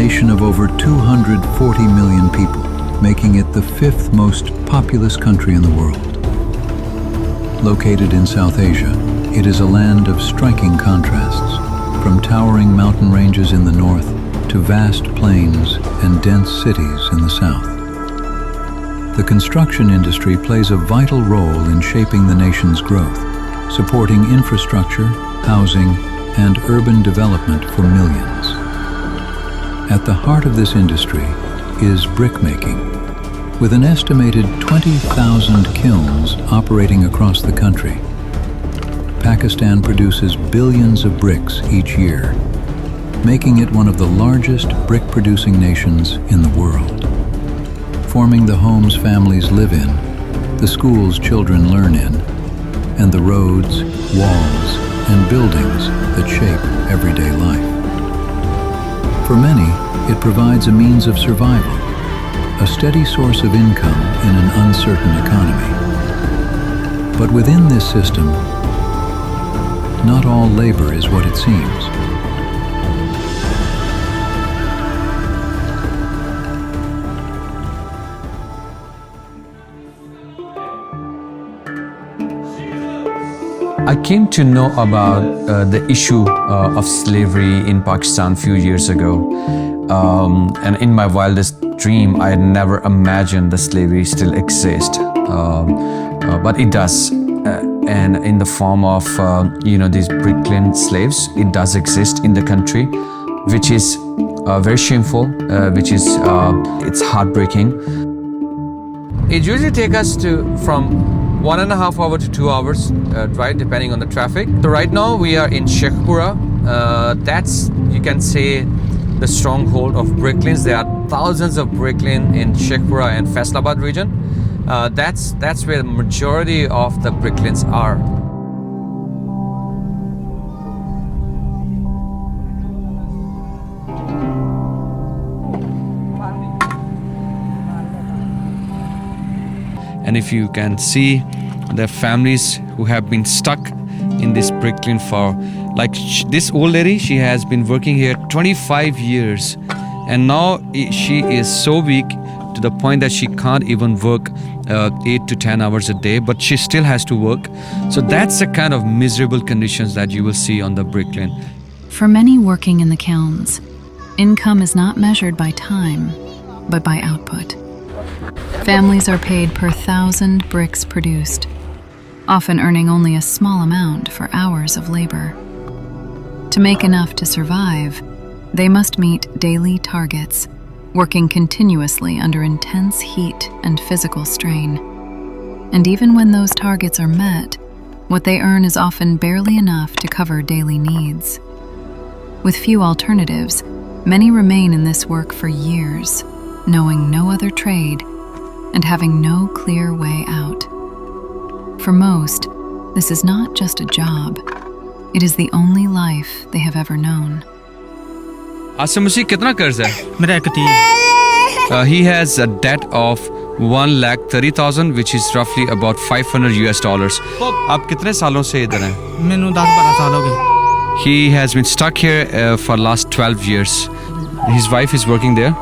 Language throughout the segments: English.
nation of over 240 million people, making it the fifth most populous country in the world. Located in South Asia, it is a land of striking contrasts, from towering mountain ranges in the north to vast plains and dense cities in the south. The construction industry plays a vital role in shaping the nation's growth, supporting infrastructure, housing, and urban development for millions. At the heart of this industry is brickmaking, with an estimated 20,000 kilns operating across the country. Pakistan produces billions of bricks each year, making it one of the largest brick-producing nations in the world. Forming the homes families live in, the schools children learn in, and the roads, walls, and buildings that shape everyday life. For many, it provides a means of survival, a steady source of income in an uncertain economy. But within this system, not all labor is what it seems. I came to know about the issue of slavery in Pakistan a few years ago. And in my wildest dream, I had never imagined that slavery still exists. But it does. And in the form of, these bricklayer slaves, it does exist in the country, which is very shameful, it's heartbreaking. It usually takes us from 1.5 hours to 2 hours drive, depending on the traffic. So right now we are in Sheikhpura. That's, you can say, the stronghold of bricklayers. There are thousands of bricklayers in Sheikhpura and Faisalabad region. That's where the majority of the bricklayers are. And if you can see the families who have been stuck in this bricklaying for, this old lady, she has been working here 25 years, and now she is so weak to the point that she can't even work 8 to 10 hours a day, but she still has to work. So that's the kind of miserable conditions that you will see on the bricklaying. For many working in the kilns, income is not measured by time, but by output. Families are paid per 1,000 bricks produced, often earning only a small amount for hours of labor. To make enough to survive, they must meet daily targets, working continuously under intense heat and physical strain. And even when those targets are met, what they earn is often barely enough to cover daily needs. With few alternatives, many remain in this work for years, knowing no other trade and having no clear way out. For most, this is not just a job. It is the only life they have ever known. Asamusi, kitna कर्ज है? मेरा 31. He has a debt of 1,30,000, which is roughly about $500. आप कितने सालों से इधर हैं? मैंने 10-12 साल हो गए. He has been stuck here for last 12 years. His wife is working there.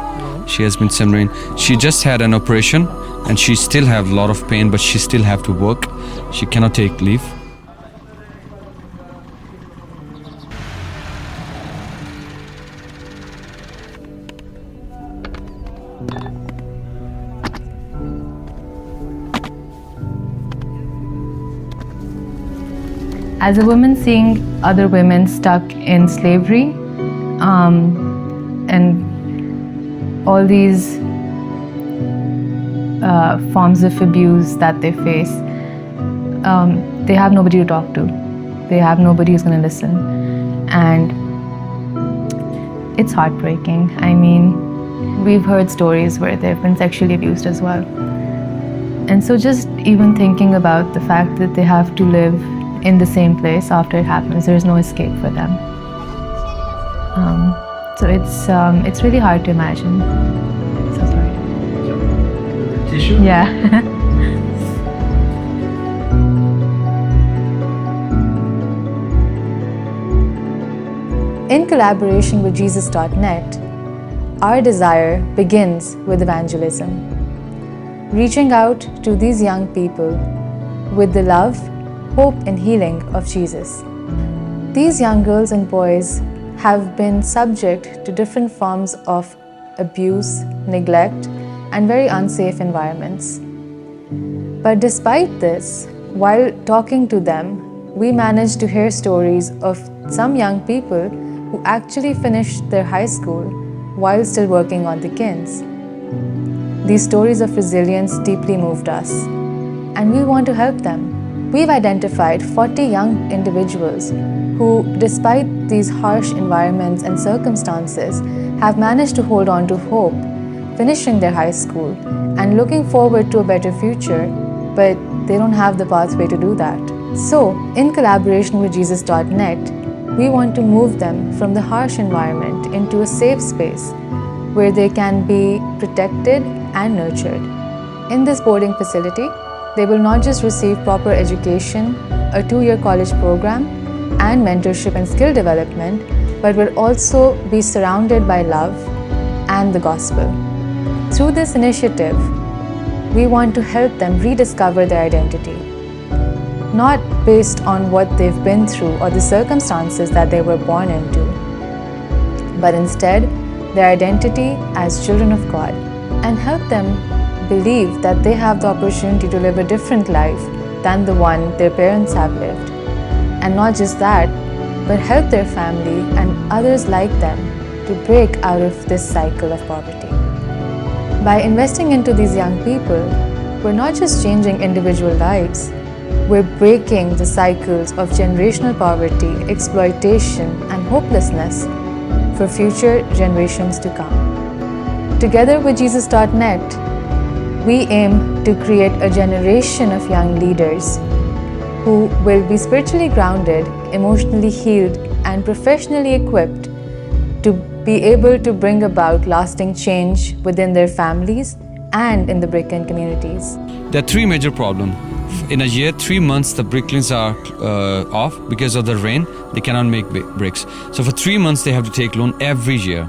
She has been simmering. She just had an operation and she still have a lot of pain, but she still have to work. She cannot take leave. As a woman seeing other women stuck in slavery and all these forms of abuse that they face, they have nobody to talk to. They have nobody who's going to listen. And it's heartbreaking. I mean, we've heard stories where they've been sexually abused as well. And so just even thinking about the fact that they have to live in the same place after it happens, there's no escape for them. So it's really hard to imagine. So sorry. Tissue? Yeah. In collaboration with Jesus.net, our desire begins with evangelism, reaching out to these young people with the love, hope, and healing of Jesus. These young girls and boys have been subject to different forms of abuse, neglect, and very unsafe environments. But despite this, while talking to them, we managed to hear stories of some young people who actually finished their high school while still working on the kilns. These stories of resilience deeply moved us, and we want to help them. We've identified 40 young individuals who, despite these harsh environments and circumstances, have managed to hold on to hope, finishing their high school and looking forward to a better future, but they don't have the pathway to do that. So, in collaboration with Jesus.net, we want to move them from the harsh environment into a safe space where they can be protected and nurtured. In this boarding facility, they will not just receive proper education, a 2-year college program, and mentorship and skill development, but will also be surrounded by love and the gospel. Through this initiative, we want to help them rediscover their identity, not based on what they've been through or the circumstances that they were born into, but instead their identity as children of God, and help them believe that they have the opportunity to live a different life than the one their parents have lived. And not just that, but help their family and others like them to break out of this cycle of poverty. By investing into these young people, we're not just changing individual lives, we're breaking the cycles of generational poverty, exploitation, and hopelessness for future generations to come. Together with Jesus.net, we aim to create a generation of young leaders who will be spiritually grounded, emotionally healed, and professionally equipped to be able to bring about lasting change within their families and in the brick-kiln communities. There are 3 major problems. In a year, 3 months, the bricklins are off because of the rain. They cannot make bricks. So for 3 months, they have to take loan every year.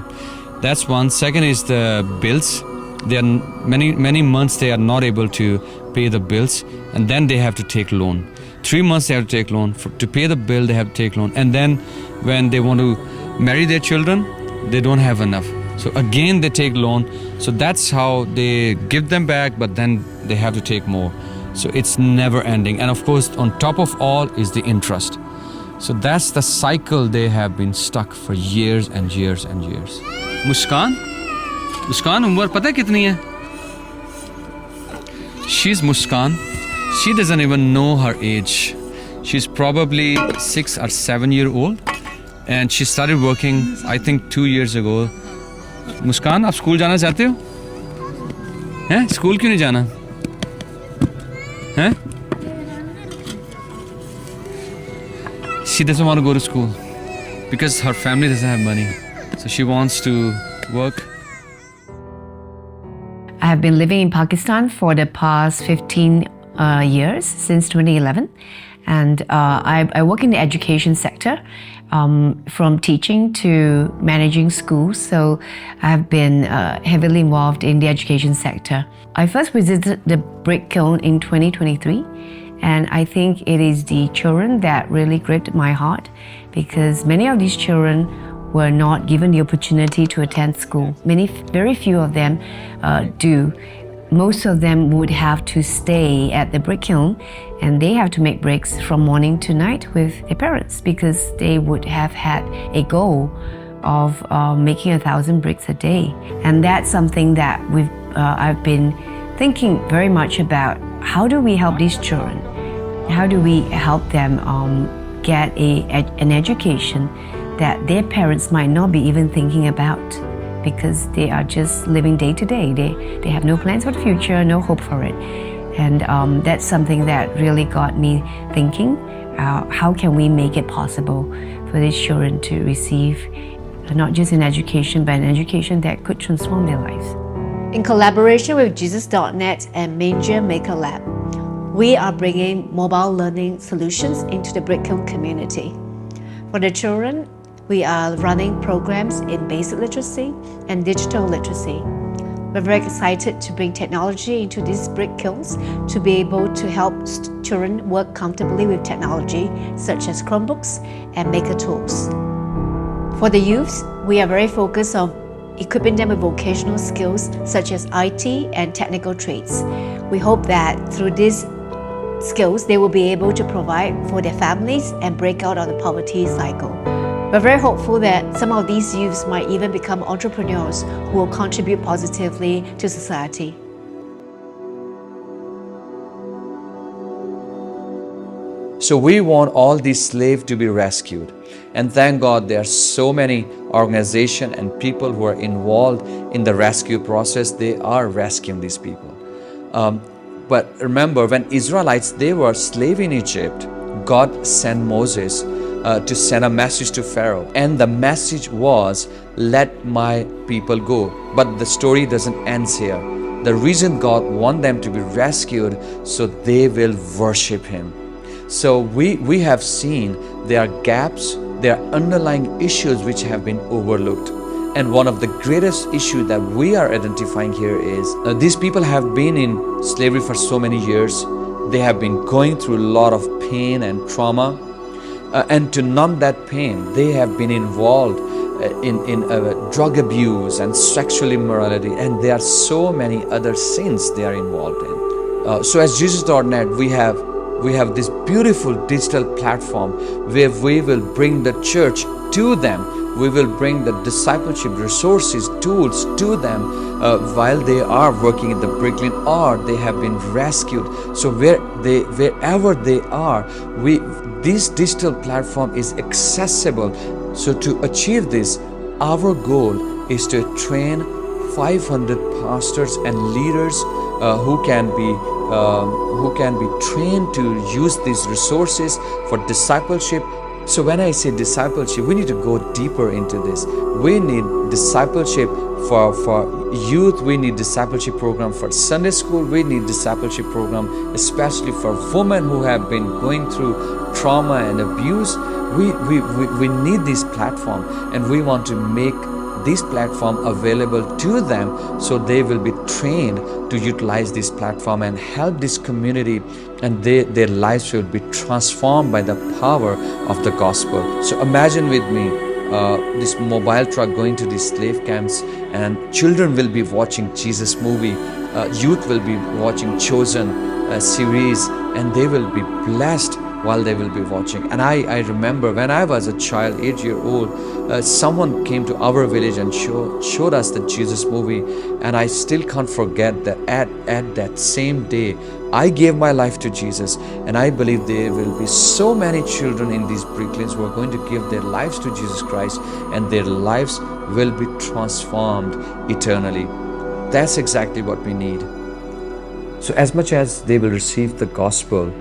That's one. Second is the bills. There are many months they are not able to pay the bills, and then they have to take loan. 3 months they have to take loan. To pay the bill, they have to take loan. And then when they want to marry their children, they don't have enough. So again, they take loan. So that's how they give them back, but then they have to take more. So it's never ending. And of course, on top of all is the interest. So that's the cycle they have been stuck for years and years and years. Muskan, umar pata hai kitni hai? She's Muskan. She doesn't even know her age. She's probably 6 or 7 years old. And she started working, I think, 2 years ago. Muskan, आप school जाना चाहते हो? हैं? School क्यों नहीं जाना? हैं? She doesn't want to go to school because her family doesn't have money. So she wants to work. I have been living in Pakistan for the past 15 years, since 2011. And I work in the education sector, from teaching to managing schools. So I've been heavily involved in the education sector. I first visited the brick kiln in 2023. And I think it is the children that really gripped my heart, because many of these children were not given the opportunity to attend school. Very few of them do. Most of them would have to stay at the brick kiln, and they have to make bricks from morning to night with their parents, because they would have had a goal of making 1,000 bricks a day. And that's something that I've been thinking very much about. How do we help these children? How do we help them get an education that their parents might not be even thinking about, because they are just living day to day. They have no plans for the future, no hope for it. And that's something that really got me thinking, how can we make it possible for these children to receive not just an education, but an education that could transform their lives. In collaboration with Jesus.net and Manger Maker Lab, we are bringing mobile learning solutions into the brick kiln community. For the children, We are running programs in basic literacy and digital literacy. We're very excited to bring technology into these brick kilns to be able to help children work comfortably with technology such as Chromebooks and Maker tools. For the youths, we are very focused on equipping them with vocational skills such as IT and technical trades. We hope that through these skills, they will be able to provide for their families and break out of the poverty cycle. We're very hopeful that some of these youths might even become entrepreneurs who will contribute positively to society. So we want all these slaves to be rescued. And thank God there are so many organizations and people who are involved in the rescue process. They are rescuing these people. But remember, when Israelites, they were slaves in Egypt, God sent Moses to send a message to Pharaoh. And the message was, let my people go. But the story doesn't end here. The reason God wants them to be rescued, so they will worship Him. So we have seen there are gaps, there are underlying issues which have been overlooked. And one of the greatest issues that we are identifying here is these people have been in slavery for so many years. They have been going through a lot of pain and trauma. And to numb that pain, they have been involved in drug abuse and sexual immorality, and there are so many other sins they are involved in. So as Jesus.net, we have this beautiful digital platform where we will bring the church to them. We will bring the discipleship resources, tools to them while they are working in the Brooklyn or they have been rescued. So wherever they are, this digital platform is accessible. So to achieve this, our goal is to train 500 pastors and leaders who can be trained to use these resources for discipleship. So when I say discipleship, we need to go deeper into this. We need discipleship for youth. We need discipleship program for Sunday school. We need discipleship program especially for women who have been going through trauma and abuse. We need this platform, and we want to make this platform available to them so they will be trained to utilize this platform and help this community, and their lives will be transformed by the power of the gospel. So imagine with me this mobile truck going to these slave camps, and children will be watching Jesus movie, youth will be watching Chosen series, and they will be blessed while they will be watching. And I remember when I was a child, 8-year-old, someone came to our village and showed us the Jesus movie, and I still can't forget that at that same day I gave my life to Jesus, and I believe there will be so many children in these Bricklands who are going to give their lives to Jesus Christ, and their lives will be transformed eternally. That's exactly what we need. So as much as they will receive the gospel,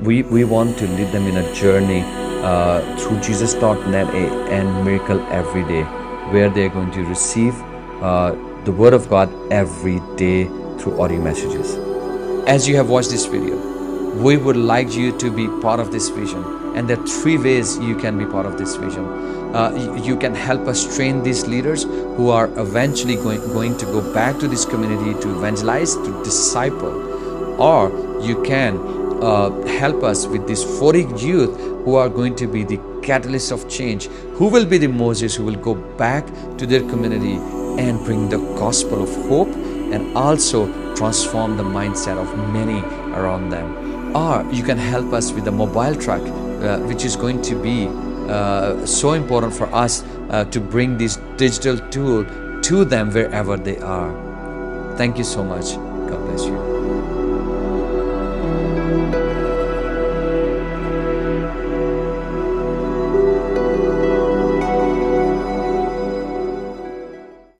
we want to lead them in a journey through Jesus.net and Miracle Every Day, where they're going to receive the Word of God every day through audio messages. As you have watched this video, we would like you to be part of this vision, and there are 3 ways you can be part of this vision. You can help us train these leaders who are eventually going to go back to this community to evangelize, to disciple, or you can help us with these 40 youth who are going to be the catalyst of change, who will be the Moses who will go back to their community and bring the gospel of hope and also transform the mindset of many around them. Or you can help us with the mobile truck, which is going to be so important for us to bring this digital tool to them wherever they are. Thank you so much. God bless you.